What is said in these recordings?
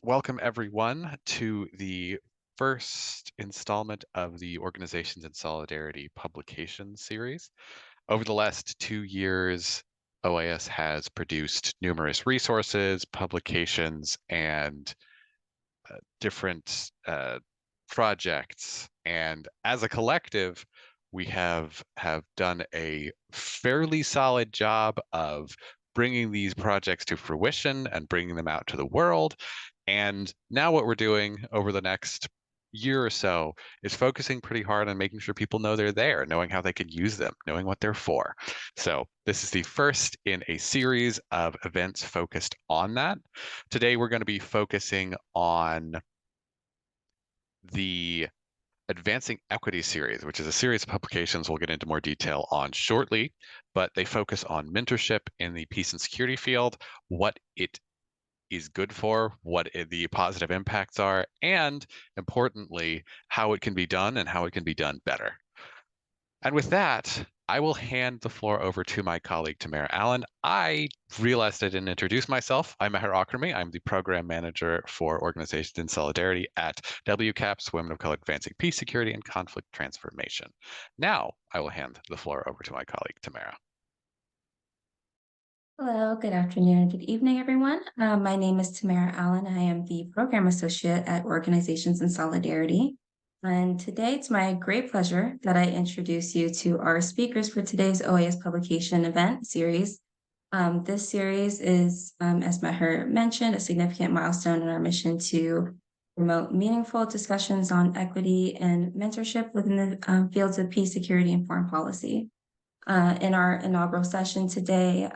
Welcome everyone to the first installment of the Organizations in Solidarity Publication Series. Over the last 2 years, OIS has produced numerous resources, publications, and different projects. And as a collective, we have done a fairly solid job of bringing these projects to fruition and bringing them out to the world. And now what we're doing over the next year or so is focusing pretty hard on making sure people know they're there, knowing how they can use them, knowing what they're for. So this is the first in a series of events focused on that. Today we're going to be focusing on the Advancing Equity series, which is a series of publications we'll get into more detail on shortly, but they focus on mentorship in the peace and security field, what it is good for, what the positive impacts are, and importantly, how it can be done and how it can be done better. And with that, I will hand the floor over to my colleague, Tamara Allen. I realized I didn't introduce myself. I'm Meher Akrami. I'm the program manager for Organizations in Solidarity at WCAPS, Women of Color Advancing Peace, Security, and Conflict Transformation. Now, I will hand the floor over to my colleague, Tamara. Hello, good afternoon, good evening, everyone. My name is Tamara Allen. I am the Program Associate at Organizations in Solidarity. And today it's my great pleasure that I introduce you to our speakers for today's OIS Publication Event Series. This series is, as Meher mentioned, a significant milestone in our mission to promote meaningful discussions on equity and mentorship within the fields of peace, security, and foreign policy. In our inaugural session today,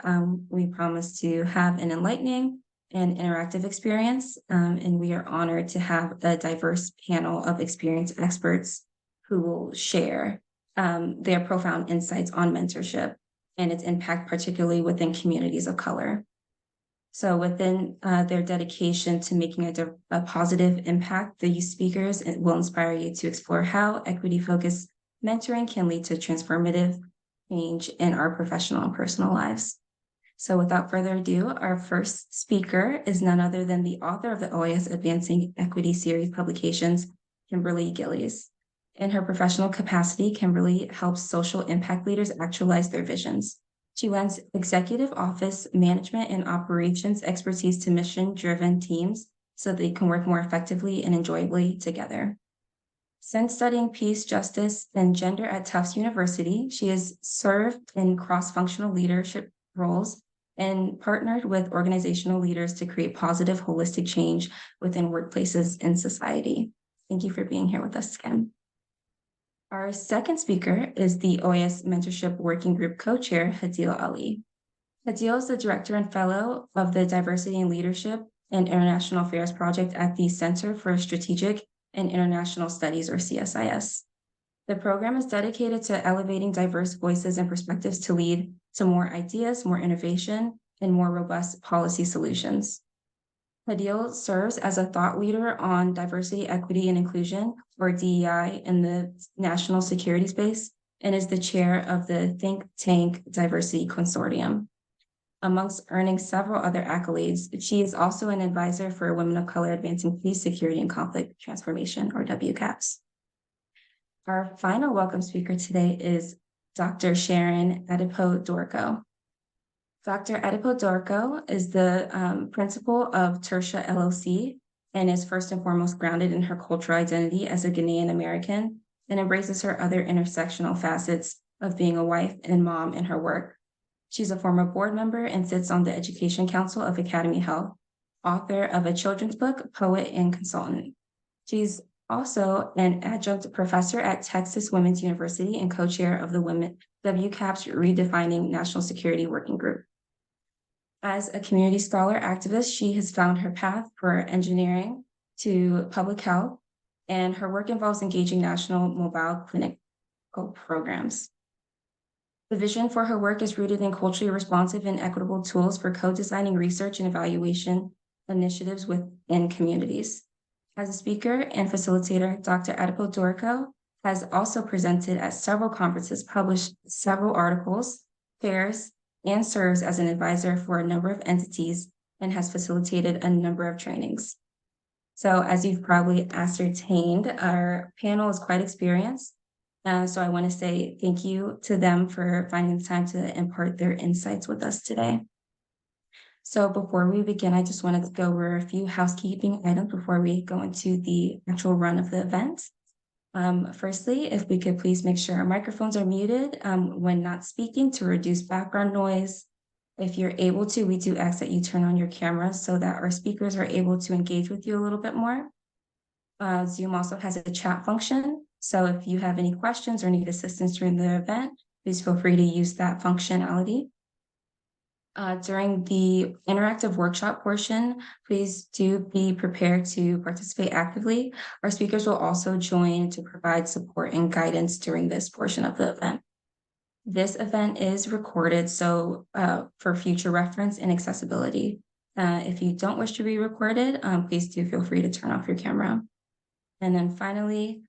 we promise to have an enlightening and interactive experience, and we are honored to have a diverse panel of experienced experts who will share their profound insights on mentorship and its impact, particularly within communities of color. So within their dedication to making a positive impact, these speakers will inspire you to explore how equity-focused mentoring can lead to transformative change in our professional and personal lives. So without further ado, our first speaker is none other than the author of the OIS Advancing Equity Series publications, Kimberly Gillies. In her professional capacity, Kimberly helps social impact leaders actualize their visions. She lends executive office, management, and operations expertise to mission-driven teams so they can work more effectively and enjoyably together. Since studying peace, justice, and gender at Tufts University, she has served in cross-functional leadership roles and partnered with organizational leaders to create positive, holistic change within workplaces and society. Thank you for being here with us again. Our second speaker is the OIS Mentorship Working Group Co-Chair, Hadil Ali. Hadil is the Director and Fellow of the Diversity and Leadership and International Affairs Project at the Center for Strategic and International Studies, or CSIS. The program is dedicated to elevating diverse voices and perspectives to lead to more ideas, more innovation, and more robust policy solutions. Hadil serves as a thought leader on diversity, equity, and inclusion, or DEI, in the national security space, and is the chair of the think tank Diversity Consortium. Amongst earning several other accolades, she is also an advisor for Women of Color Advancing Peace, Security, and Conflict Transformation, or WCAPS. Our final welcome speaker today is Dr. Sharon Adipo-Dorco. Dr. Adipo-Dorco is the principal of Tertia LLC and is first and foremost grounded in her cultural identity as a Ghanaian American and embraces her other intersectional facets of being a wife and mom in her work. She's a former board member and sits on the Education Council of Academy Health, author of a children's book, poet, and consultant. She's also an adjunct professor at Texas Women's University and co-chair of the WCAPS Redefining National Security Working Group. As a community scholar activist, she has found her path for engineering to public health, and her work involves engaging national mobile clinical programs. The vision for her work is rooted in culturally responsive and equitable tools for co-designing research and evaluation initiatives within communities. As a speaker and facilitator, Dr. Adipo-Dorco has also presented at several conferences, published several articles, fairs, and serves as an advisor for a number of entities and has facilitated a number of trainings. So as you've probably ascertained, our panel is quite experienced. So I want to say thank you to them for finding the time to impart their insights with us today. So before we begin, I just wanted to go over a few housekeeping items before we go into the actual run of the event. Firstly, if we could please make sure our microphones are muted when not speaking to reduce background noise. If you're able to, we do ask that you turn on your camera so that our speakers are able to engage with you a little bit more. Zoom also has a chat function. So if you have any questions or need assistance during the event, please feel free to use that functionality. During the interactive workshop portion, please do be prepared to participate actively. Our speakers will also join to provide support and guidance during this portion of the event. This event is recorded, so for future reference and accessibility. If you don't wish to be recorded, please do feel free to turn off your camera. And then finally,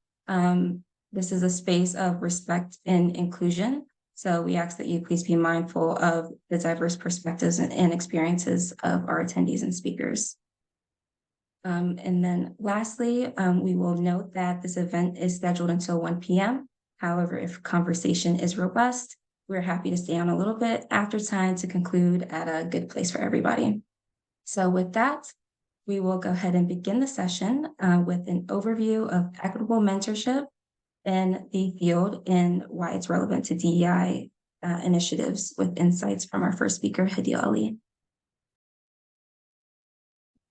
this is a space of respect and inclusion. So we ask that you please be mindful of the diverse perspectives and experiences of our attendees and speakers. And then lastly, we will note that this event is scheduled until 1 p.m. However, if conversation is robust, we're happy to stay on a little bit after time to conclude at a good place for everybody. So with that, we will go ahead and begin the session with an overview of equitable mentorship in the field and why it's relevant to DEI initiatives with insights from our first speaker, Hideo Ali.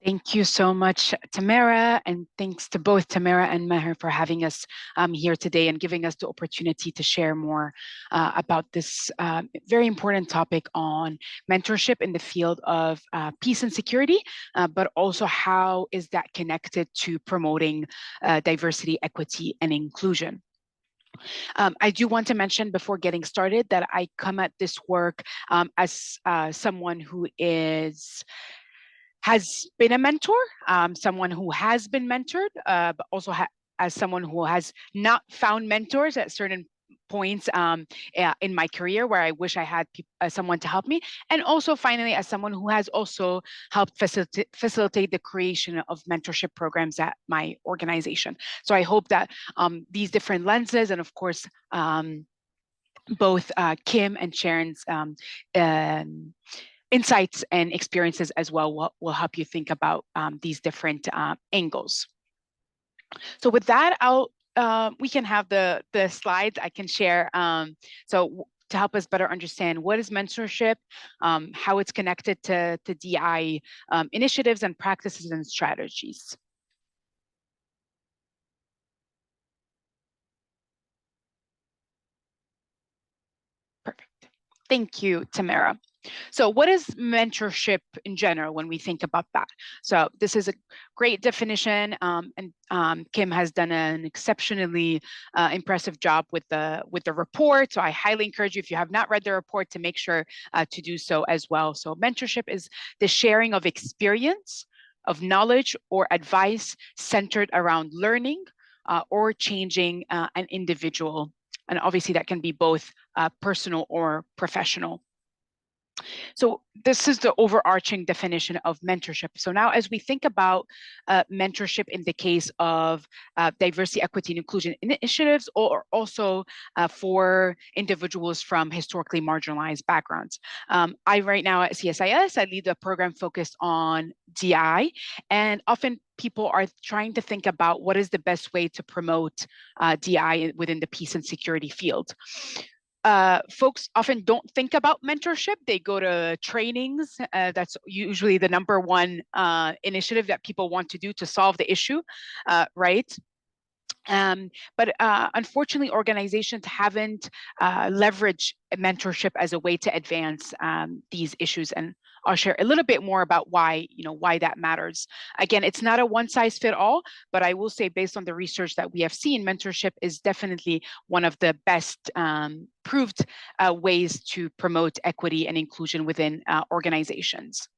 Thank you so much, Tamara, and thanks to both Tamara and Meher for having us here today and giving us the opportunity to share more about this very important topic on mentorship in the field of peace and security, but also how is that connected to promoting diversity, equity, and inclusion. I do want to mention before getting started that I come at this work as someone who has been a mentor, someone who has been mentored, but also as someone who has not found mentors at certain points in my career where I wish I had someone to help me. And also finally, as someone who has also helped facilitate the creation of mentorship programs at my organization. So I hope that these different lenses and of course, both Kim and Sharon's insights and experiences as well will help you think about these different angles. So with that, we can have the slides I can share. So to help us better understand what is mentorship, how it's connected to DI initiatives and practices and strategies. Perfect. Thank you, Tamara. So what is mentorship in general when we think about that? So this is a great definition, and Kim has done an exceptionally impressive job with the report. So I highly encourage you, if you have not read the report, to make sure to do so as well. So mentorship is the sharing of experience, of knowledge or advice centered around learning or changing an individual. And obviously that can be both personal or professional. So this is the overarching definition of mentorship. So now as we think about mentorship in the case of diversity, equity, and inclusion initiatives, or also for individuals from historically marginalized backgrounds. I right now at CSIS, I lead a program focused on DI, and often people are trying to think about what is the best way to promote DI within the peace and security field. Folks often don't think about mentorship. They go to trainings. That's usually the number one initiative that people want to do to solve the issue, right? But unfortunately, organizations haven't leveraged mentorship as a way to advance these issues. And I'll share a little bit more about why that matters. Again, it's not a one size fit all, but I will say based on the research that we have seen, mentorship is definitely one of the best proved ways to promote equity and inclusion within organizations.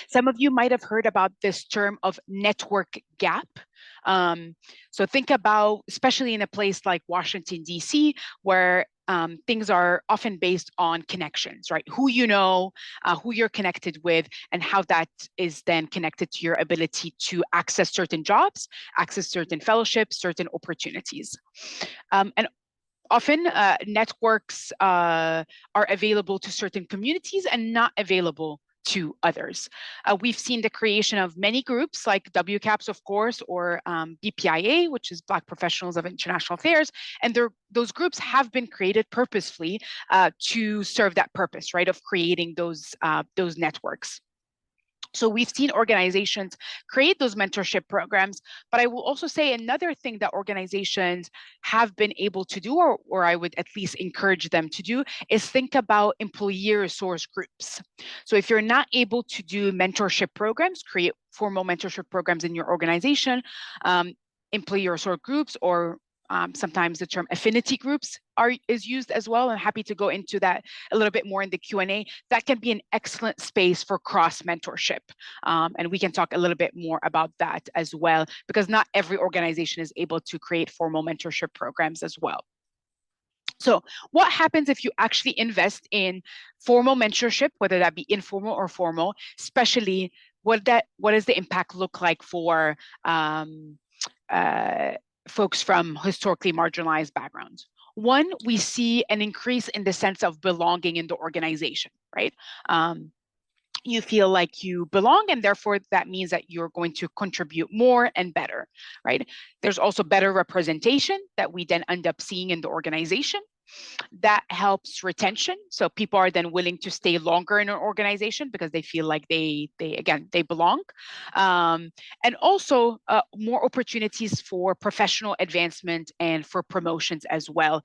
Some of you might have heard about this term of network gap. So think about, especially in a place like Washington, D.C., where things are often based on connections, right? Who you know, who you're connected with, and how that is then connected to your ability to access certain jobs, access certain fellowships, certain opportunities. And often networks are available to certain communities and not available to others. We've seen the creation of many groups like WCAPS, of course, or BPIA, which is Black Professionals of International Affairs, and those groups have been created purposefully to serve that purpose, right, of creating those networks. So we've seen organizations create those mentorship programs, but I will also say another thing that organizations have been able to do, or I would at least encourage them to do, is think about employee resource groups. So if you're not able to do mentorship programs, create formal mentorship programs in your organization, employee resource groups, or sometimes the term affinity groups is used as well. I'm happy to go into that a little bit more in the Q&A. That can be an excellent space for cross mentorship. And we can talk a little bit more about that as well, because not every organization is able to create formal mentorship programs as well. So what happens if you actually invest in formal mentorship, whether that be informal or formal, especially what does the impact look like for folks from historically marginalized backgrounds? One, we see an increase in the sense of belonging in the organization, right? You feel like you belong, and therefore that means that you're going to contribute more and better, right? There's also better representation that we then end up seeing in the organization. That helps retention. So people are then willing to stay longer in an organization because they feel like they belong. And also more opportunities for professional advancement and for promotions as well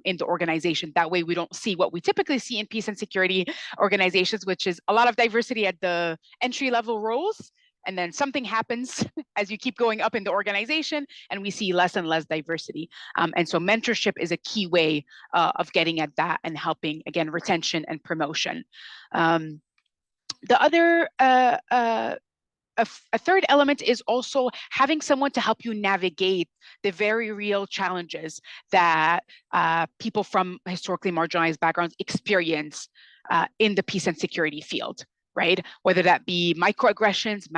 in the organization. That way we don't see what we typically see in peace and security organizations, which is a lot of diversity at the entry-level roles. And then something happens as you keep going up in the organization, and we see less and less diversity. And so mentorship is a key way of getting at that and helping, again, retention and promotion. The other, a third element is also having someone to help you navigate the very real challenges that people from historically marginalized backgrounds experience in the peace and security field. Right? Whether that be microaggressions,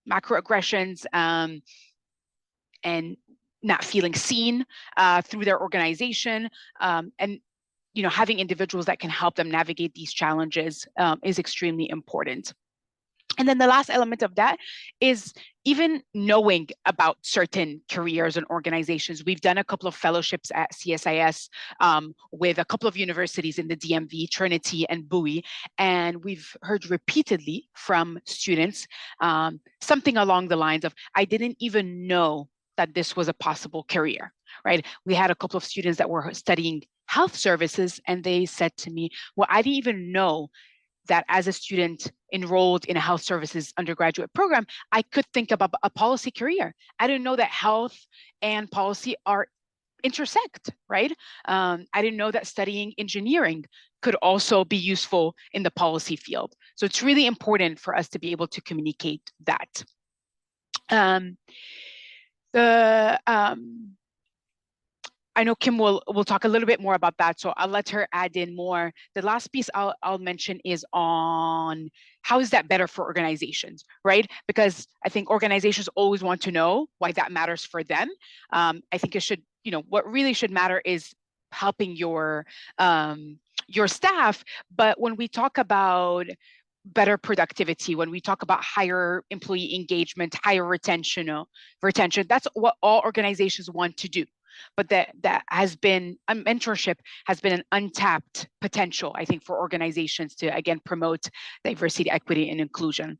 macroaggressions, and not feeling seen through their organization, and having individuals that can help them navigate these challenges is extremely important. And then the last element of that is even knowing about certain careers and organizations. We've done a couple of fellowships at CSIS with a couple of universities in the DMV, Trinity and Bowie, and we've heard repeatedly from students something along the lines of, I didn't even know that this was a possible career, right? We had a couple of students that were studying health services, and they said to me, well, I didn't even know that as a student enrolled in a health services undergraduate program, I could think about a policy career. I didn't know that health and policy are intersect, right? I didn't know that studying engineering could also be useful in the policy field. So it's really important for us to be able to communicate that. I know Kim will talk a little bit more about that, so I'll let her add in more. The last piece I'll mention is on how is that better for organizations, right? Because I think organizations always want to know why that matters for them. I think it should, what really should matter is helping your staff. But when we talk about better productivity, when we talk about higher employee engagement, higher retention, that's what all organizations want to do. But that has been, mentorship has been an untapped potential, I think, for organizations to, again, promote diversity, equity, and inclusion.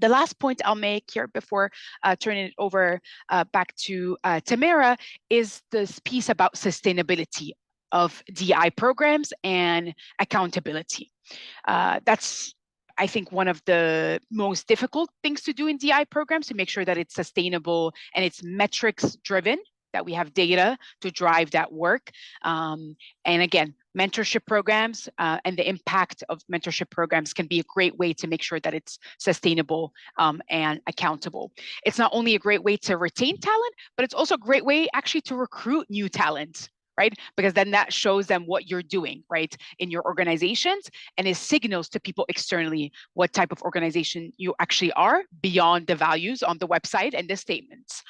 The last point I'll make here before turning it over back to Tamara is this piece about sustainability of DI programs and accountability. That's, I think, one of the most difficult things to do in DI programs, to make sure that it's sustainable and it's metrics driven, that we have data to drive that work. And again, mentorship programs and the impact of mentorship programs can be a great way to make sure that it's sustainable and accountable. It's not only a great way to retain talent, but it's also a great way actually to recruit new talent, right? Because then that shows them what you're doing, right, in your organizations, and it signals to people externally what type of organization you actually are beyond the values on the website and the statements.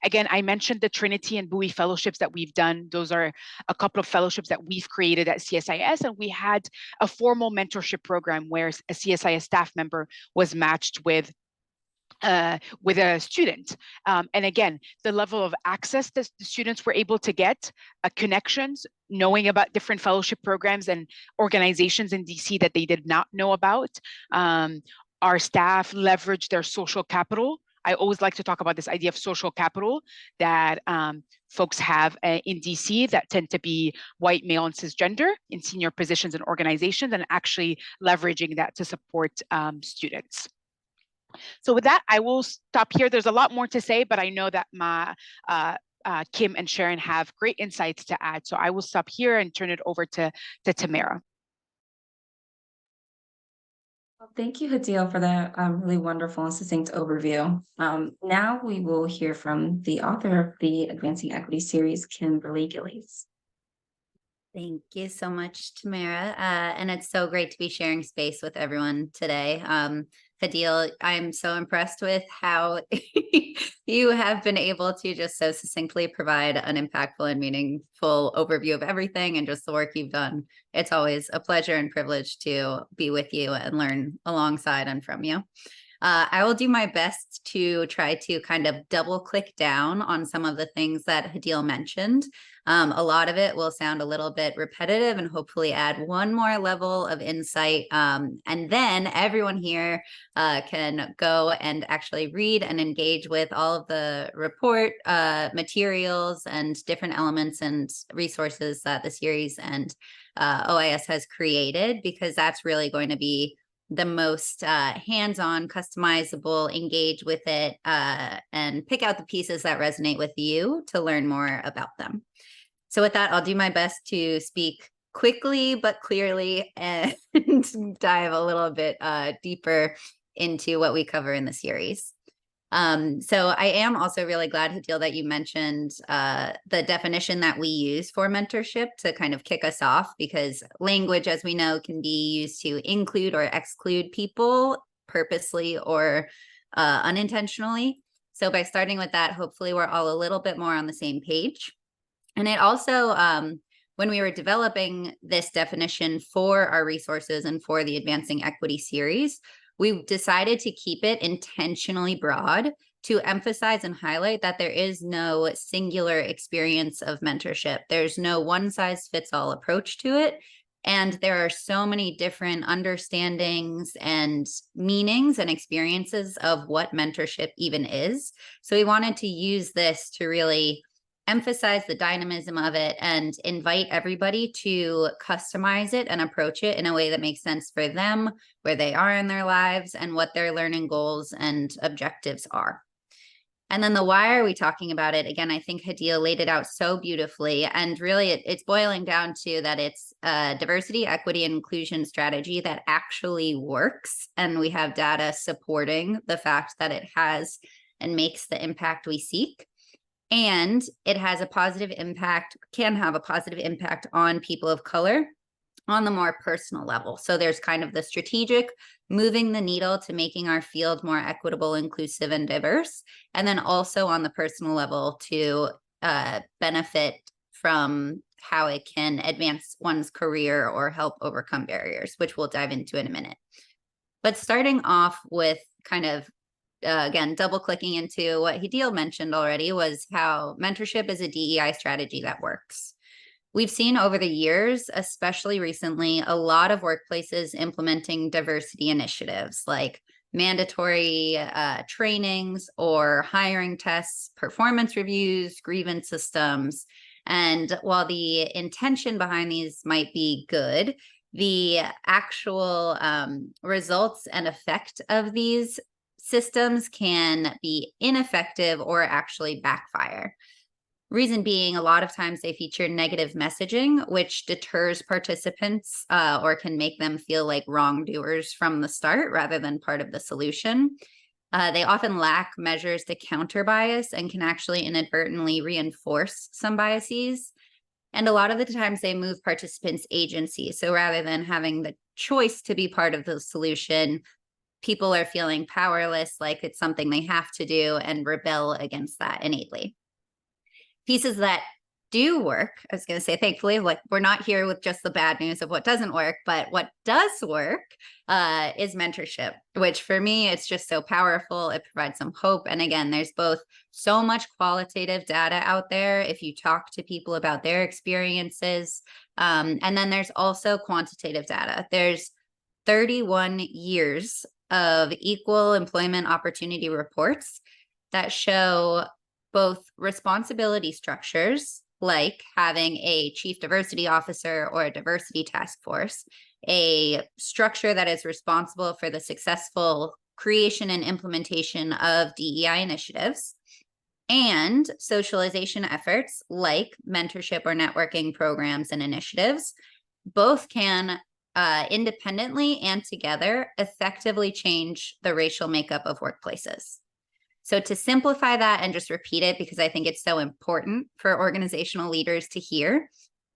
Again, I mentioned the Trinity and Bowie fellowships that we've done. Those are a couple of fellowships that we've created at CSIS, and we had a formal mentorship program where a CSIS staff member was matched with a student. And again, the level of access that the students were able to get, connections, knowing about different fellowship programs and organizations in DC that they did not know about. Our staff leveraged their social capital. I always like to talk about this idea of social capital that folks have in DC that tend to be white, male, and cisgender in senior positions and organizations, and actually leveraging that to support students. So with that, I will stop here. There's a lot more to say, but I know that Kim and Sharon have great insights to add. So I will stop here and turn it over to Tamara. Well, thank you, Hadil, for that really wonderful and succinct overview. Now we will hear from the author of the Advancing Equity series, Kimberly Gillies. Thank you so much, Tamara. And it's so great to be sharing space with everyone today. Hadil, I'm so impressed with how you have been able to just so succinctly provide an impactful and meaningful overview of everything and just the work you've done. It's always a pleasure and privilege to be with you and learn alongside and from you. I will do my best to try to kind of double click down on some of the things that Hadil mentioned. A lot of it will sound a little bit repetitive and hopefully add one more level of insight. And then everyone here can go and actually read and engage with all of the report materials and different elements and resources that the series and OIS has created, because that's really going to be the most hands-on, customizable, engage with it, and pick out the pieces that resonate with you to learn more about them. So with that, I'll do my best to speak quickly but clearly and dive a little bit deeper into what we cover in the series. So I am also really glad, Hadil, that you mentioned the definition that we use for mentorship to kind of kick us off, because language, as we know, can be used to include or exclude people purposely or unintentionally. So by starting with that, hopefully we're all a little bit more on the same page. And it also, when we were developing this definition for our resources and for the Advancing Equity series, we decided to keep it intentionally broad to emphasize and highlight that there is no singular experience of mentorship. There's no one-size-fits-all approach to it. And there are so many different understandings and meanings and experiences of what mentorship even is. So we wanted to use this to really emphasize the dynamism of it and invite everybody to customize it and approach it in a way that makes sense for them, where they are in their lives, and what their learning goals and objectives are. And then the why are we talking about it? Again, I think Hadil laid it out so beautifully. And really, it's boiling down to that it's a diversity, equity, and inclusion strategy that actually works. And we have data supporting the fact that it has and makes the impact we seek. And it has a positive impact, can have a positive impact on people of color on the more personal level. So there's kind of the strategic, moving the needle to making our field more equitable, inclusive, and diverse. And then also on the personal level to benefit from how it can advance one's career or help overcome barriers, which we'll dive into in a minute. But starting off with kind of again, double clicking into what Hadil mentioned already, was how mentorship is a DEI strategy that works. We've seen over the years, especially recently, a lot of workplaces implementing diversity initiatives like mandatory trainings or hiring tests, performance reviews, grievance systems. And while the intention behind these might be good, the actual results and effect of these systems can be ineffective or actually backfire. Reason being, a lot of times they feature negative messaging, which deters participants or can make them feel like wrongdoers from the start rather than part of the solution. They often lack measures to counter bias and can actually inadvertently reinforce some biases. And a lot of the times they move participants' agency. So rather than having the choice to be part of the solution, people are feeling powerless, like it's something they have to do, and rebel against that innately. Pieces that do work, I was going to say, thankfully, like we're not here with just the bad news of what doesn't work, but what does work is mentorship, which for me, it's just so powerful. It provides some hope. And again, there's both so much qualitative data out there if you talk to people about their experiences. And then there's also quantitative data. There's 31 years of equal employment opportunity reports that show both responsibility structures, like having a chief diversity officer or a diversity task force, a structure that is responsible for the successful creation and implementation of DEI initiatives, and socialization efforts like mentorship or networking programs and initiatives. Both can independently and together effectively change the racial makeup of workplaces. So to simplify that and just repeat it, because I think it's so important for organizational leaders to hear,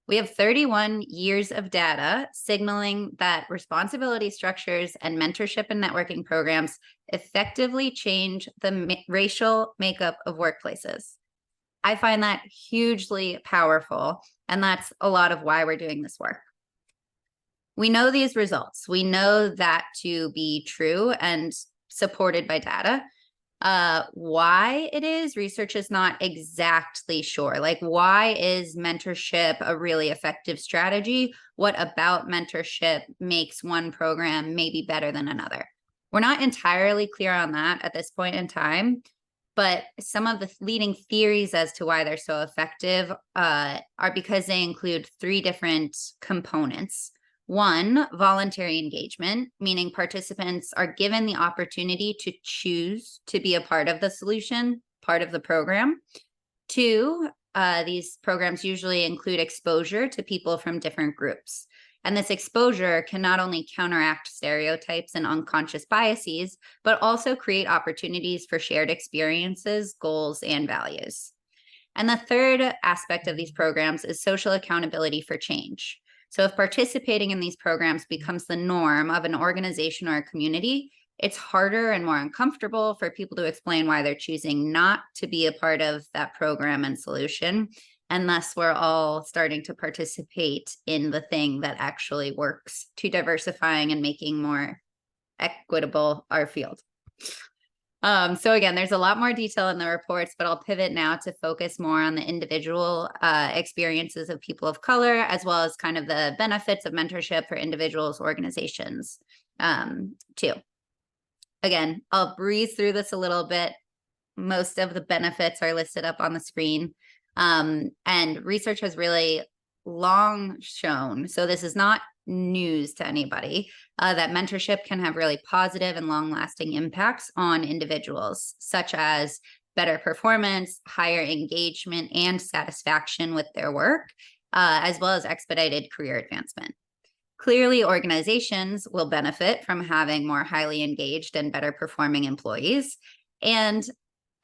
we have 31 years of data signaling that responsibility structures and mentorship and networking programs effectively change the racial makeup of workplaces. I find that hugely powerful, and that's a lot of why we're doing this work. We know these results. We know that to be true and supported by data. Why it is, research is not exactly sure. Like, why is mentorship a really effective strategy? What about mentorship makes one program maybe better than another? We're not entirely clear on that at this point in time, but some of the leading theories as to why they're so effective are because they include 3 different components. 1, voluntary engagement, meaning participants are given the opportunity to choose to be a part of the solution, part of the program. 2, these programs usually include exposure to people from different groups. And this exposure can not only counteract stereotypes and unconscious biases, but also create opportunities for shared experiences, goals, and values. And the 3rd aspect of these programs is social accountability for change. So if participating in these programs becomes the norm of an organization or a community, it's harder and more uncomfortable for people to explain why they're choosing not to be a part of that program and solution. And thus we're all starting to participate in the thing that actually works to diversifying and making more equitable our field. So again, there's a lot more detail in the reports, but I'll pivot now to focus more on the individual experiences of people of color, as well as kind of the benefits of mentorship for individuals, organizations, too. Again, I'll breeze through this a little bit. Most of the benefits are listed up on the screen. And research has really long shown, so this is not news to anybody, that mentorship can have really positive and long-lasting impacts on individuals, such as better performance, higher engagement, and satisfaction with their work, as well as expedited career advancement. Clearly, organizations will benefit from having more highly engaged and better performing employees, and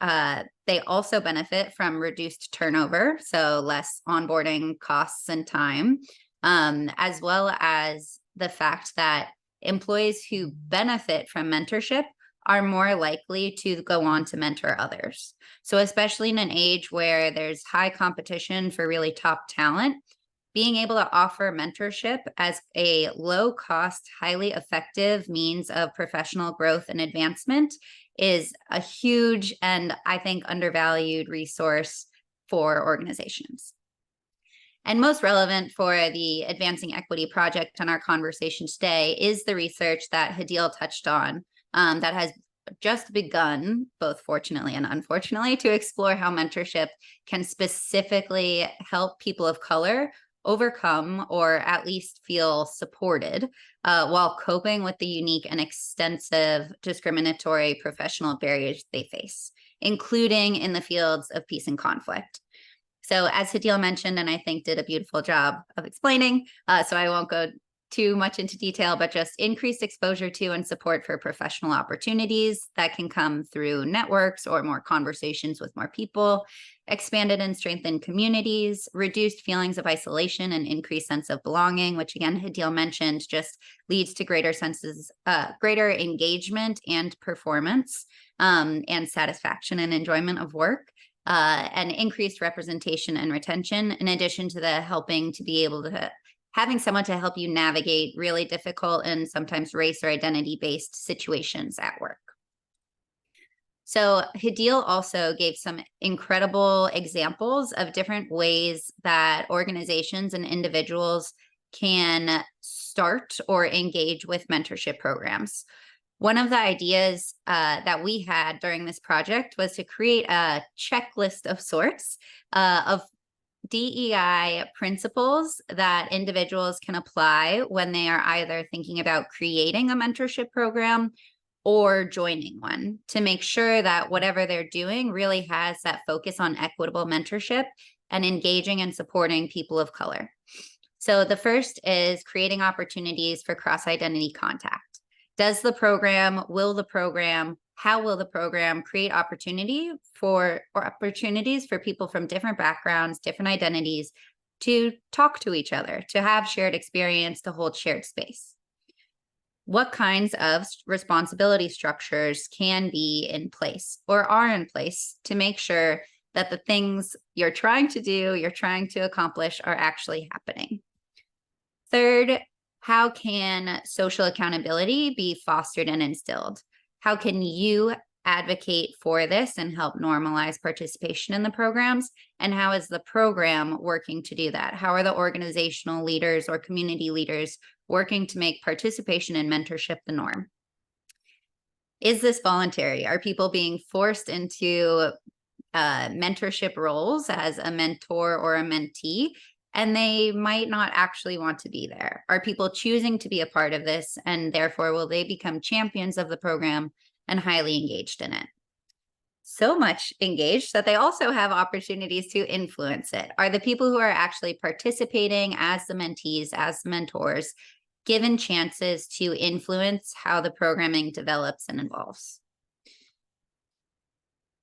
they also benefit from reduced turnover, so less onboarding costs and time, as well as the fact that employees who benefit from mentorship are more likely to go on to mentor others. So especially in an age where there's high competition for really top talent, being able to offer mentorship as a low-cost, highly effective means of professional growth and advancement is a huge and I think undervalued resource for organizations. And most relevant for the Advancing Equity project on our conversation today is the research that Hadil touched on that has just begun, both fortunately and unfortunately, to explore how mentorship can specifically help people of color overcome or at least feel supported while coping with the unique and extensive discriminatory professional barriers they face, including in the fields of peace and conflict. So as Hadil mentioned, and I think did a beautiful job of explaining, so I won't go too much into detail, but just increased exposure to and support for professional opportunities that can come through networks or more conversations with more people, expanded and strengthened communities, reduced feelings of isolation and increased sense of belonging, which again, Hadil mentioned, just leads to greater engagement and performance, and satisfaction and enjoyment of work, and increased representation and retention, in addition to the helping to be able to having someone to help you navigate really difficult and sometimes race or identity-based situations at work. So Hadil also gave some incredible examples of different ways that organizations and individuals can start or engage with mentorship programs. One of the ideas that we had during this project was to create a checklist of sorts of DEI principles that individuals can apply when they are either thinking about creating a mentorship program or joining one, to make sure that whatever they're doing really has that focus on equitable mentorship and engaging and supporting people of color. So the first is creating opportunities for cross-identity contact. Does the program, how will the program create opportunities for people from different backgrounds, different identities to talk to each other, to have shared experience, to hold shared space? What kinds of responsibility structures can be in place or are in place to make sure that the things you're trying to do, you're trying to accomplish, are actually happening? Third, how can social accountability be fostered and instilled? How can you advocate for this and help normalize participation in the programs? And how is the program working to do that? How are the organizational leaders or community leaders working to make participation in mentorship the norm? Is this voluntary? Are people being forced into mentorship roles as a mentor or a mentee, and they might not actually want to be there? Are people choosing to be a part of this, and therefore will they become champions of the program and highly engaged in it? So much engaged that they also have opportunities to influence it. Are the people who are actually participating as the mentees, as the mentors, given chances to influence how the programming develops and evolves?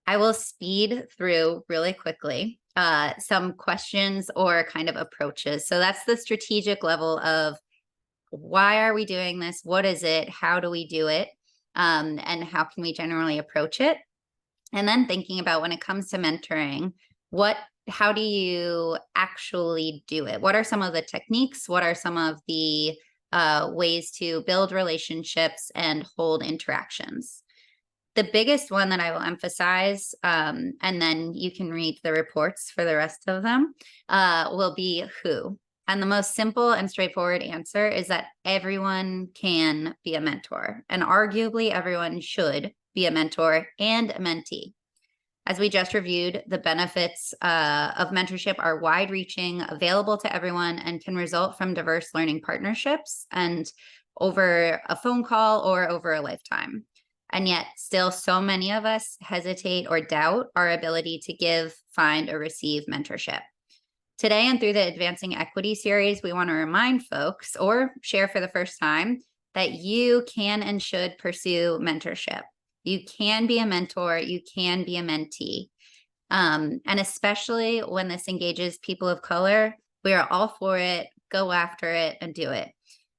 I will speed through really quickly some questions or kind of approaches. So that's the strategic level of why are we doing this? What is it? How do we do it? And how can we generally approach it? And then thinking about, when it comes to mentoring, how do you actually do it? What are some of the techniques? What are some of the ways to build relationships and hold interactions? The biggest one that I will emphasize, and then you can read the reports for the rest of them, will be who. And the most simple and straightforward answer is that everyone can be a mentor, and arguably everyone should be a mentor and a mentee. As we just reviewed, the benefits of mentorship are wide-reaching, available to everyone, and can result from diverse learning partnerships and over a phone call or over a lifetime. And yet still so many of us hesitate or doubt our ability to give, find, or receive mentorship. Today, and through the Advancing Equity series, we want to remind folks, or share for the first time, that you can and should pursue mentorship. You can be a mentor, you can be a mentee. And especially when this engages people of color, we are all for it. Go after it and do it.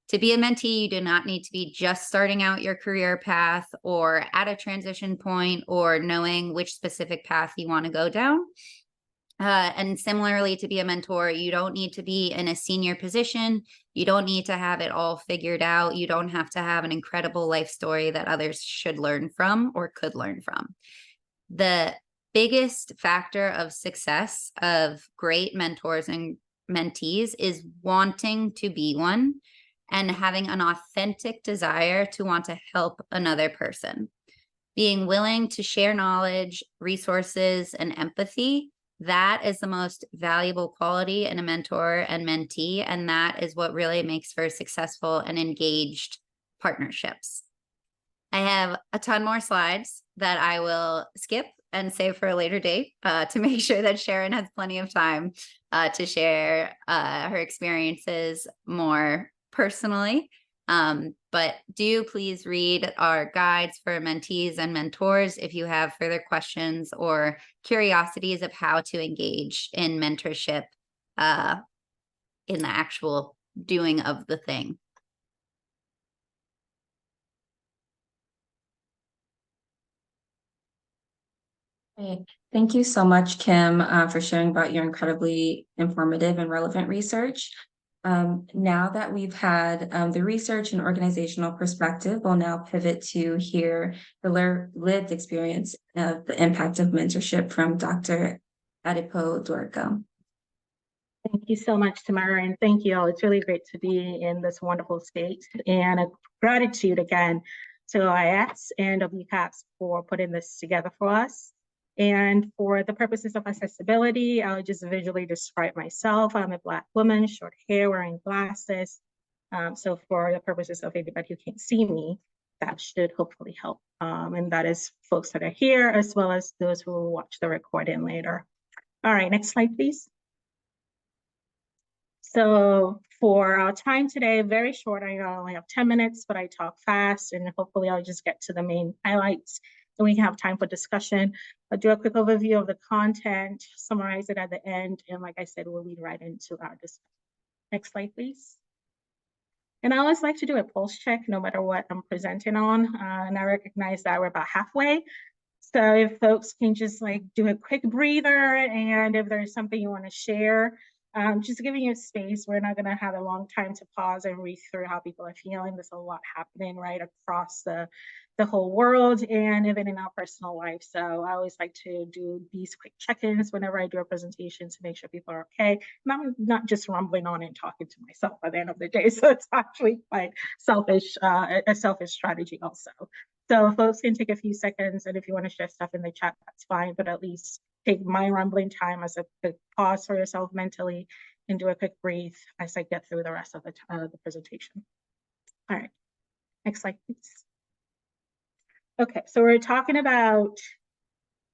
To be a mentee, you do not need to be just starting out your career path or at a transition point or knowing which specific path you want to go down. And similarly, to be a mentor, you don't need to be in a senior position. You don't need to have it all figured out. You don't have to have an incredible life story that others should learn from or could learn from. The biggest factor of success of great mentors and mentees is wanting to be one and having an authentic desire to want to help another person. Being willing to share knowledge, resources, and empathy, that is the most valuable quality in a mentor and mentee, and that is what really makes for successful and engaged partnerships. I have a ton more slides that I will skip and save for a later date to make sure that Sharon has plenty of time to share her experiences more personally. But do please read our guides for mentees and mentors if you have further questions or curiosities of how to engage in mentorship in the actual doing of the thing. Great. Thank you so much, Kim, for sharing about your incredibly informative and relevant research. Now that we've had the research and organizational perspective, we'll now pivot to hear the lived experience of the impact of mentorship from Dr. Adipo Dorco. Thank you so much, Tamara, and thank you all. It's really great to be in this wonderful space, and a gratitude again to OiS and WCAPS for putting this together for us. And for the purposes of accessibility, I'll just visually describe myself. I'm a Black woman, short hair, wearing glasses. So for the purposes of anybody who can't see me, that should hopefully help. And that is folks that are here, as well as those who will watch the recording later. All right, next slide, please. So for our time today, very short, I only have 10 minutes, but I talk fast, and hopefully I'll just get to the main highlights and we can have time for discussion. I'll do a quick overview of the content, summarize it at the end, and like I said, we'll lead right into our discussion. Next slide, please. And I always like to do a pulse check no matter what I'm presenting on, and I recognize that we're about halfway. So if folks can just like do a quick breather, and if there's something you want to share, just giving you space. We're not going to have a long time to pause and read through how people are feeling. There's a lot happening right across the whole world and even in our personal life. So I always like to do these quick check-ins whenever I do a presentation to make sure people are okay. And I'm not just rumbling on and talking to myself by the end of the day. So it's actually quite selfish, a selfish strategy also. So folks can take a few seconds, and if you want to share stuff in the chat, that's fine, but at least take my rumbling time as a quick pause for yourself mentally and do a quick breathe as I get through the rest of the presentation. All right, next slide, please. Okay, so we're talking about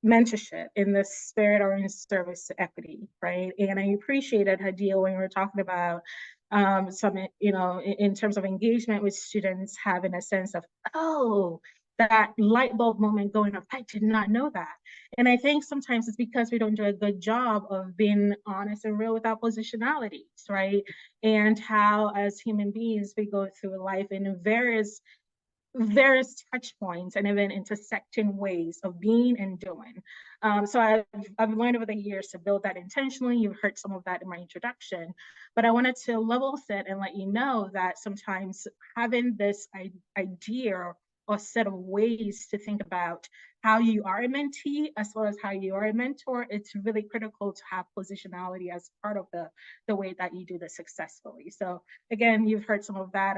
mentorship in the spirit or in service to equity, right? And I appreciated Hadil when we were talking about some, in terms of engagement with students, having a sense of, oh, that light bulb moment going off, I did not know that. And I think sometimes it's because we don't do a good job of being honest and real with our positionalities, right? And how as human beings, we go through life in various touch points and even intersecting ways of being and doing. So I've learned over the years to build that intentionally. You've heard some of that in my introduction, but I wanted to level set and let you know that sometimes having this idea or set of ways to think about how you are a mentee as well as how you are a mentor, it's really critical to have positionality as part of the way that you do this successfully. So again, you've heard some of that.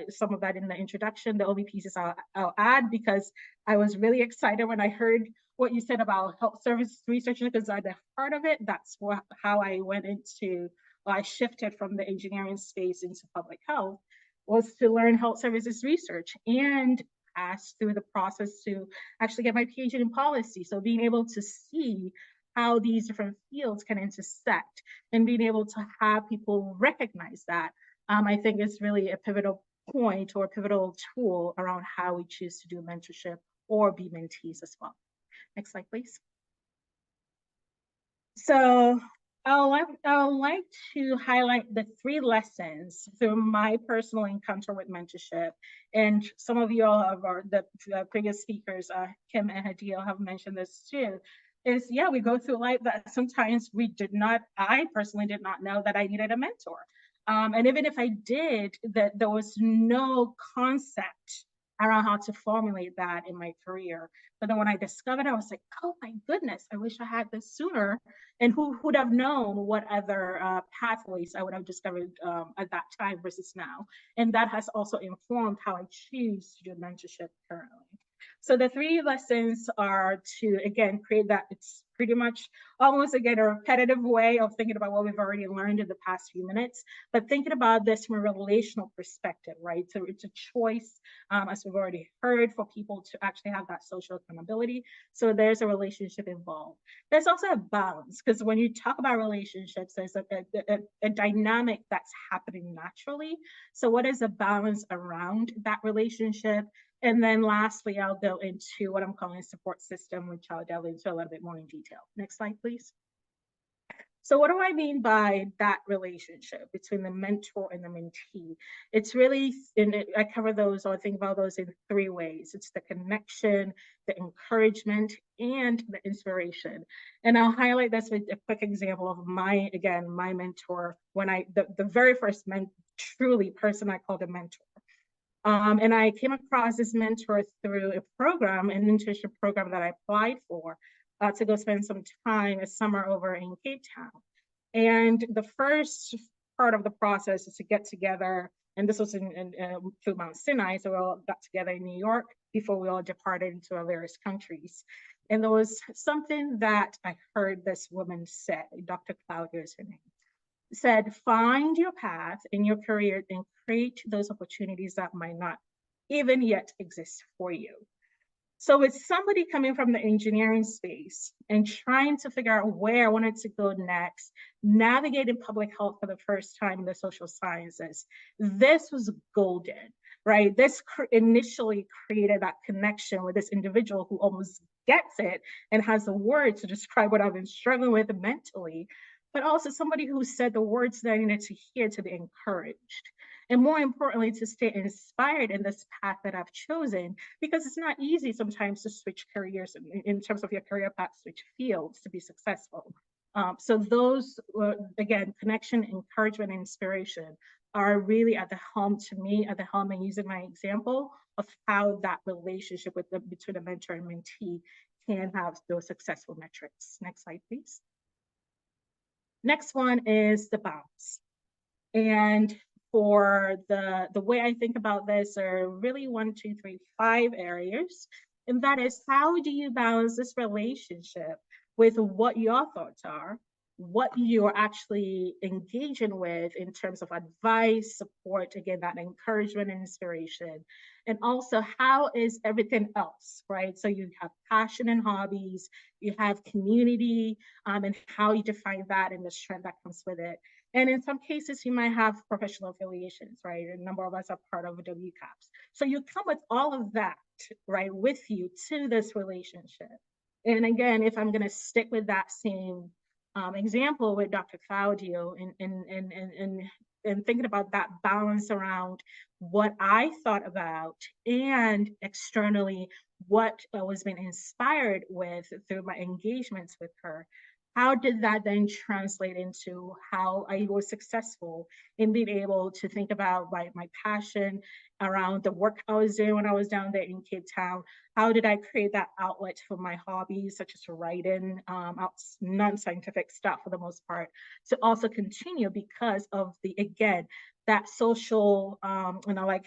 Some of that in the introduction. The only pieces I'll add, because I was really excited when I heard what you said about health services research, because at the heart of it, that's how I went into, I shifted from the engineering space into public health, was to learn health services research and pass through the process to actually get my PhD in policy. So being able to see how these different fields can intersect and being able to have people recognize that, I think is really a pivotal point or a pivotal tool around how we choose to do mentorship or be mentees as well. Next slide, please. So I would like to highlight the 3 lessons through my personal encounter with mentorship. And some of you all have, or the previous speakers, Kim and Hadil, have mentioned this too, is we go through life that sometimes I personally did not know that I needed a mentor. And even if I did, that there was no concept around how to formulate that in my career. But then when I discovered it, I was like, oh my goodness, I wish I had this sooner. And who would have known what other pathways I would have discovered at that time versus now. And that has also informed how I choose to do mentorship currently. So the 3 lessons are to, again, create that, it's pretty much almost, again, a repetitive way of thinking about what we've already learned in the past few minutes, but thinking about this from a relational perspective, right? So it's a choice, as we've already heard, for people to actually have that social accountability. So there's a relationship involved. There's also a balance, because when you talk about relationships, there's a dynamic that's happening naturally. So what is the balance around that relationship? And then lastly, I'll go into what I'm calling a support system, which I'll delve into a little bit more in detail. Next slide, please. So what do I mean by that relationship between the mentor and the mentee? It's really, I cover those, or think about those in 3 ways. It's the connection, the encouragement, and the inspiration. And I'll highlight this with a quick example of my mentor, when the very first truly person I called a mentor. And I came across this mentor through a program, an internship program that I applied for to go spend some time, a summer over in Cape Town. And the first part of the process is to get together, and this was through Mount Sinai, so we all got together in New York before we all departed into our various countries. And there was something that I heard this woman say, Dr. Claudia is her name, said, find your path in your career and create those opportunities that might not even yet exist for you. So it's somebody coming from the engineering space and trying to figure out where I wanted to go next, navigating public health for the first time in the social sciences. This was golden, right? This initially created that connection with this individual who almost gets it and has the words to describe what I've been struggling with mentally, but also somebody who said the words that I needed to hear to be encouraged. And more importantly, to stay inspired in this path that I've chosen, because it's not easy sometimes to switch careers in terms of your career path, switch fields to be successful. So those, again, connection, encouragement, and inspiration are really at the helm to me, at the helm, and using my example of how that relationship between a mentor and mentee can have those successful metrics. Next slide, please. Next one is the balance. And for the way I think about this are really 1, 2, 3, 5 areas. And that is, how do you balance this relationship with what your thoughts are, what you're actually engaging with in terms of advice, support, again, that encouragement and inspiration. And also, how is everything else, right? So you have passion and hobbies, you have community, and how you define that and the strength that comes with it. And in some cases, you might have professional affiliations, right? A number of us are part of WCAPS. So you come with all of that, right, with you to this relationship. And again, if I'm going to stick with that same example with Dr. Claudio and thinking about that balance around what I thought about and externally what I was being inspired with through my engagements with her, how did that then translate into how I was successful in being able to think about my passion around the work I was doing when I was down there in Cape Town? How did I create that outlet for my hobbies, such as writing, non-scientific stuff for the most part, to also continue because of again, that social, and I like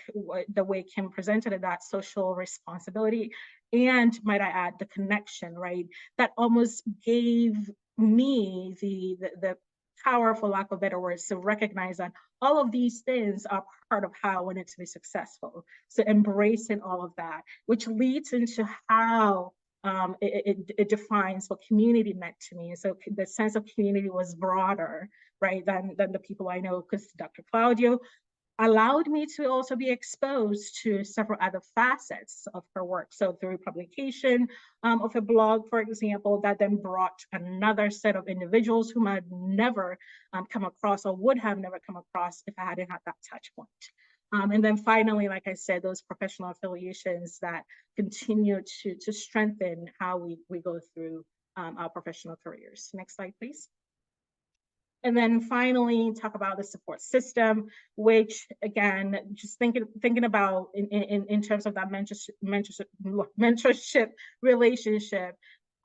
the way Kim presented it, that social responsibility, and might I add, the connection, right? That almost gave me the power, for lack of better words, to recognize that all of these things are part of how I wanted to be successful. So embracing all of that, which leads into how it defines what community meant to me. So the sense of community was broader, right, than the people I know, because Dr. Claudio allowed me to also be exposed to several other facets of her work. So through publication of a blog, for example, that then brought another set of individuals whom I'd never come across, or would have never come across if I hadn't had that touch point. And then finally, like I said, those professional affiliations that continue to strengthen how we go through our professional careers. Next slide, please. And then finally, talk about the support system, which again, just thinking about in terms of that mentorship relationship,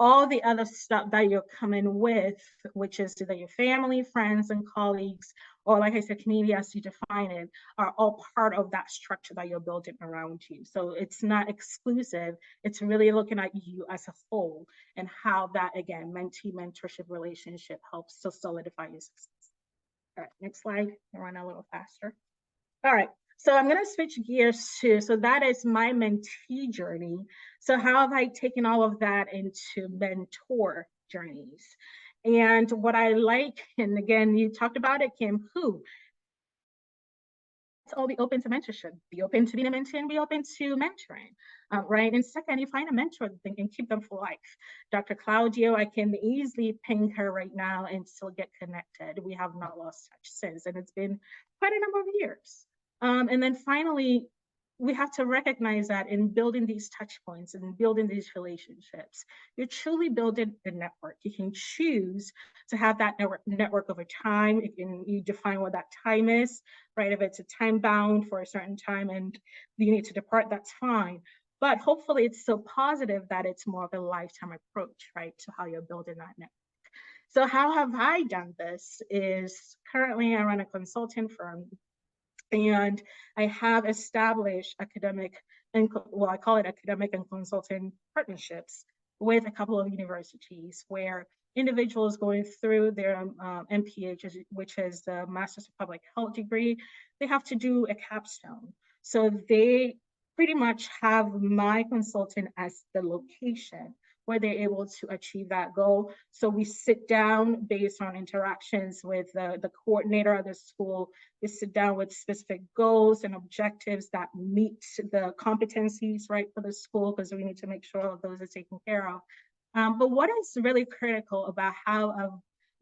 all the other stuff that you're coming with, which is either your family, friends, and colleagues, or like I said, community as you define it, are all part of that structure that you're building around you. So it's not exclusive. It's really looking at you as a whole and how that, again, mentee-mentorship relationship helps to solidify your success. All right, next slide. I'll run a little faster. All right, so I'm going to switch gears so that is my mentee journey. So how have I taken all of that into mentor journeys? And what I like, and again, you talked about it, Kim, let's all be open to mentorship, be open to being a mentee, and be open to mentoring, right? And second, you find a mentor and keep them for life. Dr. Claudio, I can easily ping her right now and still get connected. We have not lost touch since, and it's been quite a number of years. And then finally, we have to recognize that in building these touch points and building these relationships, you're truly building a network. You can choose to have that network over time. You define what that time is, right? If it's a time bound for a certain time and you need to depart, that's fine. But hopefully it's so positive that it's more of a lifetime approach, right, to how you're building that network. So how have I done this is currently I run a consulting firm, and I have established academic and, well, I call it academic and consulting partnerships with a couple of universities where individuals going through their MPH, which is the Master's of Public Health degree, they have to do a capstone. So they pretty much have my consulting as the location where they're able to achieve that goal. So we sit down based on interactions with the coordinator of the school. We sit down with specific goals and objectives that meet the competencies, right, for the school, because we need to make sure all of those are taken care of. But what is really critical about how I've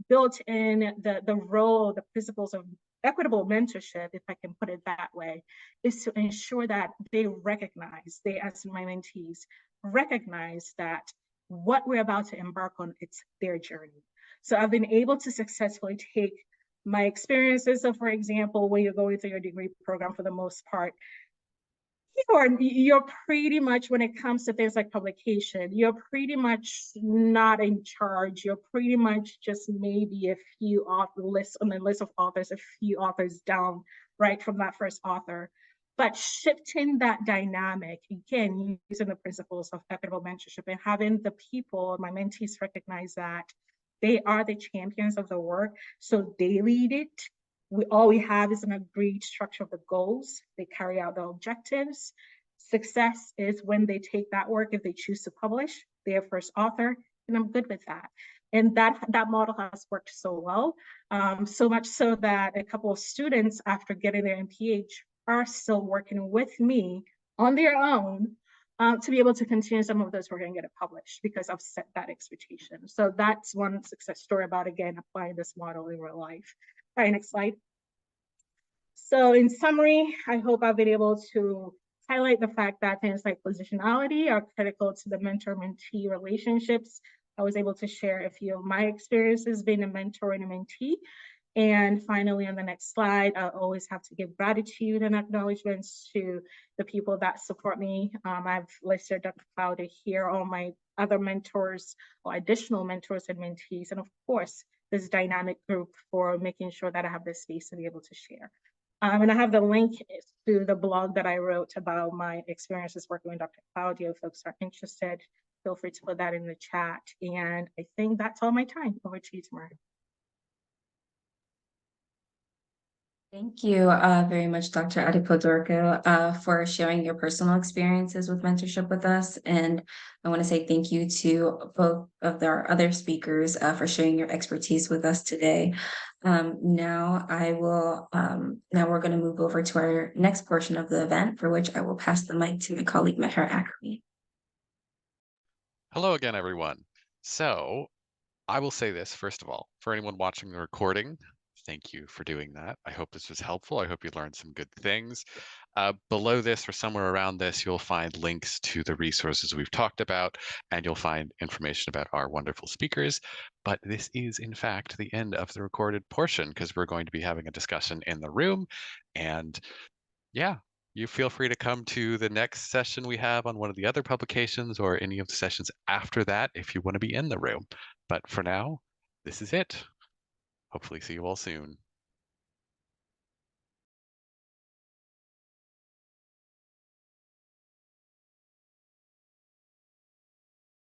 built in the role, the principles of equitable mentorship, if I can put it that way, is to ensure that they recognize, they as my mentees, recognize that what we're about to embark on, it's their journey. So I've been able to successfully take my experiences. So for example, when you're going through your degree program, for the most part, you're pretty much, when it comes to things like publication, you're pretty much not in charge. You're pretty much just maybe a few off the list, on the list of authors, a few authors down, right, from that first author. But shifting that dynamic, again, using the principles of equitable mentorship and having the people, my mentees, recognize that they are the champions of the work, so they lead it. All we have is an agreed structure of the goals. They carry out the objectives. Success is when they take that work, if they choose to publish, their first author, and I'm good with that. And that model has worked so well, so much so that a couple of students, after getting their MPH, are still working with me on their own to be able to continue some of those work and get it published, because I've set that expectation. So that's one success story about, again, applying this model in real life. All right, next slide. So in summary, I hope I've been able to highlight the fact that things like positionality are critical to the mentor-mentee relationships. I was able to share a few of my experiences being a mentor and a mentee. And finally, on the next slide, I always have to give gratitude and acknowledgements to the people that support me. I've listed Dr. Claudia here, all my other mentors or additional mentors and mentees, and of course, this dynamic group for making sure that I have this space to be able to share. And I have the link to the blog that I wrote about my experiences working with Dr. Claudia. If folks are interested, feel free to put that in the chat. And I think that's all my time. Over to you, Tamara. Thank you very much, Dr. Adipodorko, for sharing your personal experiences with mentorship with us. And I want to say thank you to both of our other speakers for sharing your expertise with us today. Now we're going to move over to our next portion of the event, for which I will pass the mic to my colleague, Meher Akram. Hello again, everyone. So I will say this, first of all, for anyone watching the recording, thank you for doing that. I hope this was helpful. I hope you learned some good things. Below this or somewhere around this, you'll find links to the resources we've talked about, and you'll find information about our wonderful speakers. But this is, in fact, the end of the recorded portion, because we're going to be having a discussion in the room. And yeah, you feel free to come to the next session we have on one of the other publications or any of the sessions after that if you want to be in the room. But for now, this is it. Hopefully see you all soon.